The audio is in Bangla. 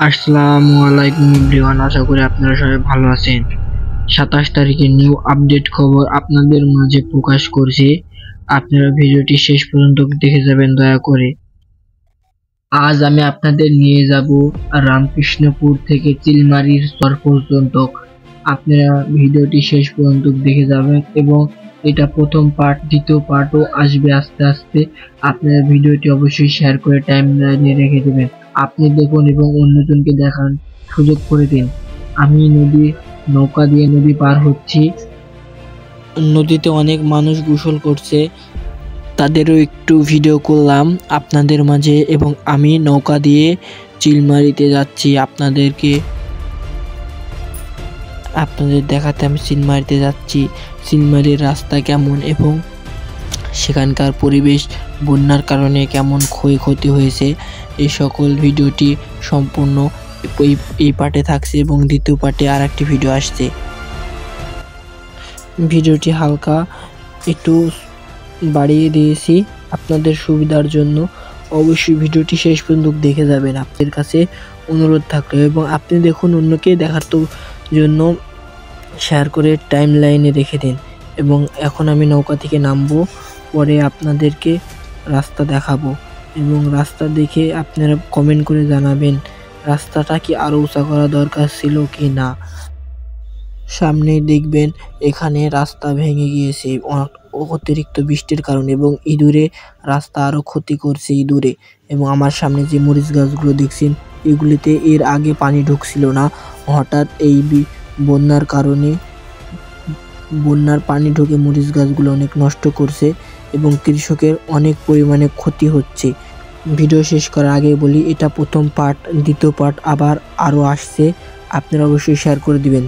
আসসালামু আলাইকুম এভরিওয়ান, আশা করি আপনারা সবাই ভালো আছেন। 27 তারিখে নিউ আপডেট খবর আপনাদের মাঝে প্রকাশ করছি। আপনারা ভিডিওটি শেষ পর্যন্ত দেখে যাবেন দয়া করে। আজ আমি আপনাদের নিয়ে যাব রামকৃষ্ণপুর থেকে চিলমারির চর পর্যন্ত। আপনারা ভিডিওটি শেষ পর্যন্ত দেখে যাবেন এবং এটা প্রথম পার্ট, দ্বিতীয় পার্টও আসবে আস্তে আস্তে। আপনারা ভিডিওটি অবশ্যই শেয়ার করে টাইমলাইনে রেখে দেবেন। আপনি দেখুন এবং অন্যজনকে দেখান সুযোগ করে দিন। আমি নৌকা দিয়ে নদী পার হচ্ছি। নদীতে অনেক মানুষ গোসল করছে, তাদেরও একটু ভিডিও করলাম আপনাদের মাঝে এবং আমি নৌকা দিয়ে চিলমারিতে যাচ্ছি। আপনাদের দেখাতে আমি চিলমারিতে যাচ্ছি। চিলমারির রাস্তা কেমন এবং সেখানকার পরিবেশ বন্যার কারণে কেমন ক্ষয়ক্ষতি হয়েছে, এই সকল ভিডিওটি সম্পূর্ণ এই পার্টে থাকছে এবং দ্বিতীয় পার্টে আর একটি ভিডিও আসছে। ভিডিওটি হালকা একটু বাড়িয়ে দিয়েছি আপনাদের সুবিধার জন্য। অবশ্যই ভিডিওটি শেষ পর্যন্ত দেখে যাবেন, আপনাদের কাছে অনুরোধ থাকলো। এবং আপনি দেখুন, অন্যকে দেখার জন্য শেয়ার করে টাইম লাইনে রেখে দিন। এবং এখন আমি নৌকা থেকে নামবো, পরে আপনাদেরকে রাস্তা দেখাবো এবং রাস্তা দেখে আপনারা কমেন্ট করে জানাবেন রাস্তাটা কি আরও উঁচা করা দরকার ছিল কি না। সামনে দেখবেন এখানে রাস্তা ভেঙে গিয়েছে অতিরিক্ত বৃষ্টির কারণে এবং ইঁদুরে রাস্তা আরও ক্ষতি করছে ইঁদুরে। এবং আমার সামনে যে মরিচ গাছগুলো দেখছেন, এগুলিতে এর আগে পানি ঢুকছিল না, হঠাৎ এই বন্যার কারণে বন্যার পানি ঢুকে মরিচ গাছগুলো অনেক নষ্ট করছে এবং কৃষকের অনেক পরিমাণে ক্ষতি হচ্ছে। ভিডিও শেষ করার আগে বলি, এটা প্রথম পার্ট, দ্বিতীয় পার্ট আবার আরও আসছে, আপনারা অবশ্যই শেয়ার করে দিবেন।